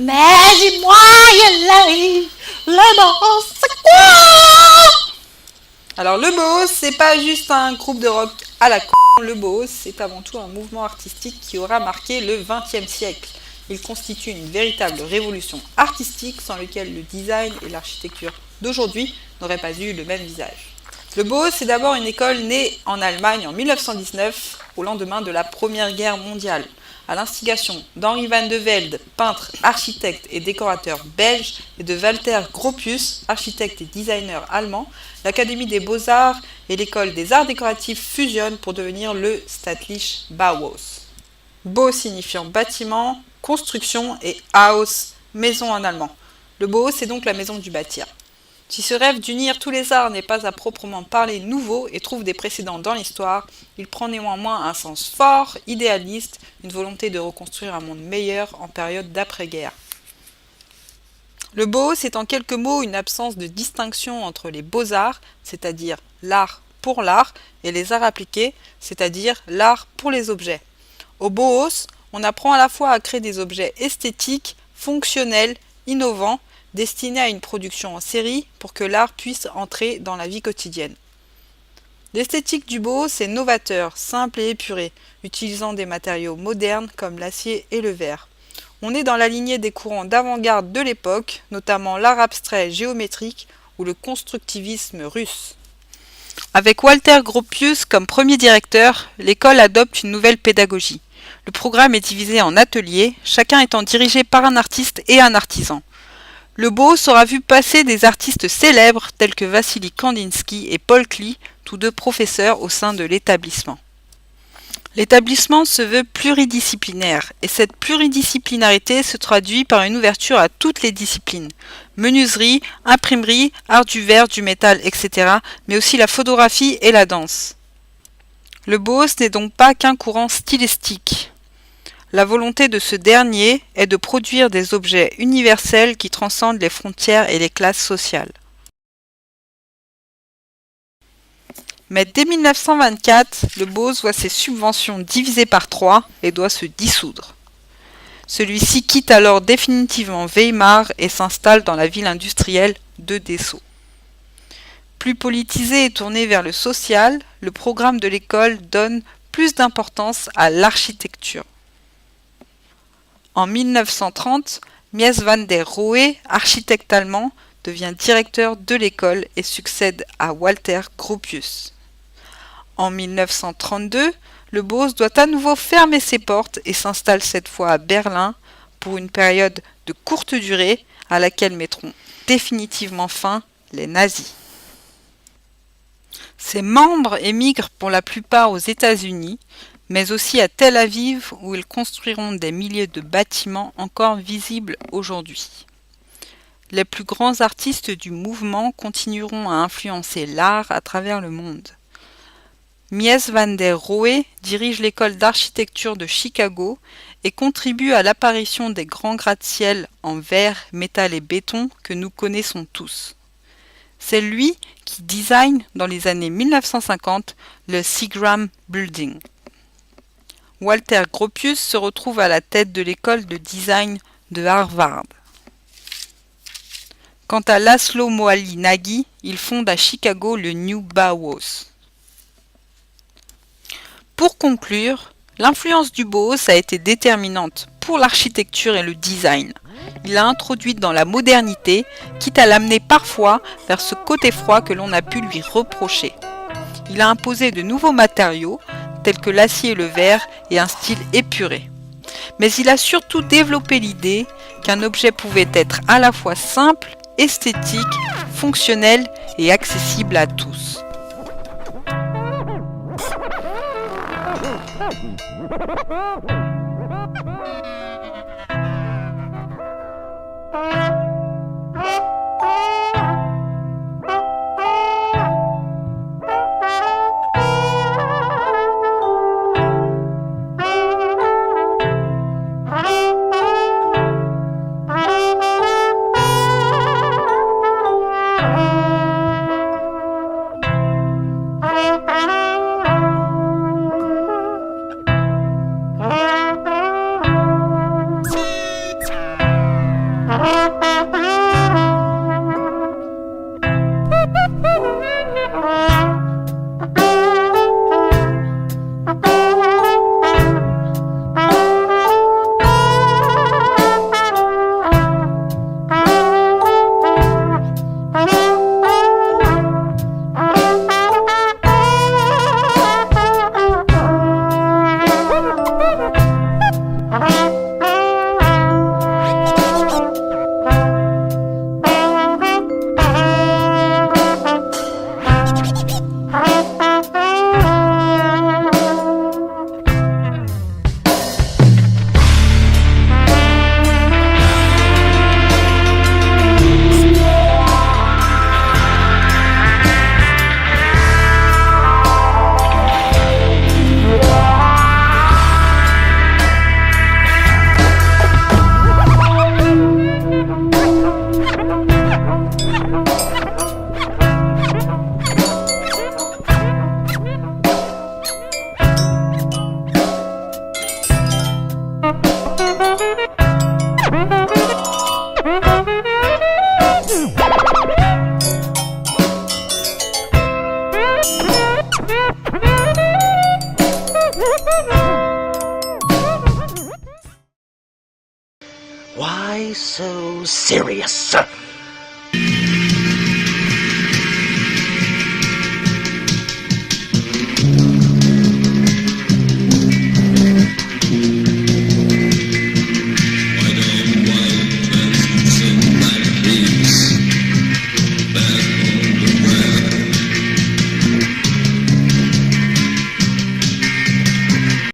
Mais dis-moi, Yelay, le boss, c'est quoi? Alors le bohos, c'est pas juste un groupe de rock à la con. Le bohos, c'est avant tout un mouvement artistique qui aura marqué le XXe siècle. Il constitue une véritable révolution artistique sans lequel le design et l'architecture d'aujourd'hui n'auraient pas eu le même visage. Le Bauhaus est d'abord une école née en Allemagne en 1919, au lendemain de la Première Guerre mondiale. À l'instigation d'Henri van de Velde, peintre, architecte et décorateur belge, et de Walter Gropius, architecte et designer allemand, l'Académie des Beaux-Arts et l'École des Arts décoratifs fusionnent pour devenir le Staatliche Bauhaus. Bau signifiant bâtiment, construction et Haus, maison en allemand. Le Bauhaus est donc la maison du bâtir. Si ce rêve d'unir tous les arts n'est pas à proprement parler nouveau et trouve des précédents dans l'histoire, il prend néanmoins un sens fort, idéaliste, une volonté de reconstruire un monde meilleur en période d'après-guerre. Le Bauhaus est en quelques mots une absence de distinction entre les beaux-arts, c'est-à-dire l'art pour l'art, et les arts appliqués, c'est-à-dire l'art pour les objets. Au Bauhaus, on apprend à la fois à créer des objets esthétiques, fonctionnels, innovants, destinés à une production en série pour que l'art puisse entrer dans la vie quotidienne. L'esthétique du Bauhaus est novateur, simple et épuré, utilisant des matériaux modernes comme l'acier et le verre. On est dans la lignée des courants d'avant-garde de l'époque, notamment l'art abstrait géométrique ou le constructivisme russe. Avec Walter Gropius comme premier directeur, l'école adopte une nouvelle pédagogie. Le programme est divisé en ateliers, chacun étant dirigé par un artiste et un artisan. Le Bauhaus aura vu passer des artistes célèbres tels que Vassili Kandinsky et Paul Klee, tous deux professeurs au sein de l'établissement. L'établissement se veut pluridisciplinaire et cette pluridisciplinarité se traduit par une ouverture à toutes les disciplines. Menuiserie, imprimerie, art du verre, du métal, etc. mais aussi la photographie et la danse. Le Bauhaus n'est donc pas qu'un courant stylistique. La volonté de ce dernier est de produire des objets universels qui transcendent les frontières et les classes sociales. Mais dès 1924, le Bauhaus voit ses subventions divisées par 3 et doit se dissoudre. Celui-ci quitte alors définitivement Weimar et s'installe dans la ville industrielle de Dessau. Plus politisé et tourné vers le social, le programme de l'école donne plus d'importance à l'architecture. En 1930, Mies van der Rohe, architecte allemand, devient directeur de l'école et succède à Walter Gropius. En 1932, le Bauhaus doit à nouveau fermer ses portes et s'installe cette fois à Berlin pour une période de courte durée à laquelle mettront définitivement fin les nazis. Ses membres émigrent pour la plupart aux États-Unis, mais aussi à Tel Aviv où ils construiront des milliers de bâtiments encore visibles aujourd'hui. Les plus grands artistes du mouvement continueront à influencer l'art à travers le monde. Mies van der Rohe dirige l'école d'architecture de Chicago et contribue à l'apparition des grands gratte-ciel en verre, métal et béton que nous connaissons tous. C'est lui qui design dans les années 1950 le Seagram Building. Walter Gropius se retrouve à la tête de l'école de design de Harvard. Quant à Laszlo Moholy Nagy, il fonde à Chicago le New Bauhaus. Pour conclure, l'influence du Bauhaus a été déterminante pour l'architecture et le design. Il l'a introduite dans la modernité, quitte à l'amener parfois vers ce côté froid que l'on a pu lui reprocher. Il a imposé de nouveaux matériaux, tels que l'acier et le verre, et un style épuré. Mais il a surtout développé l'idée qu'un objet pouvait être à la fois simple, esthétique, fonctionnel et accessible à tous. Why so serious, sir?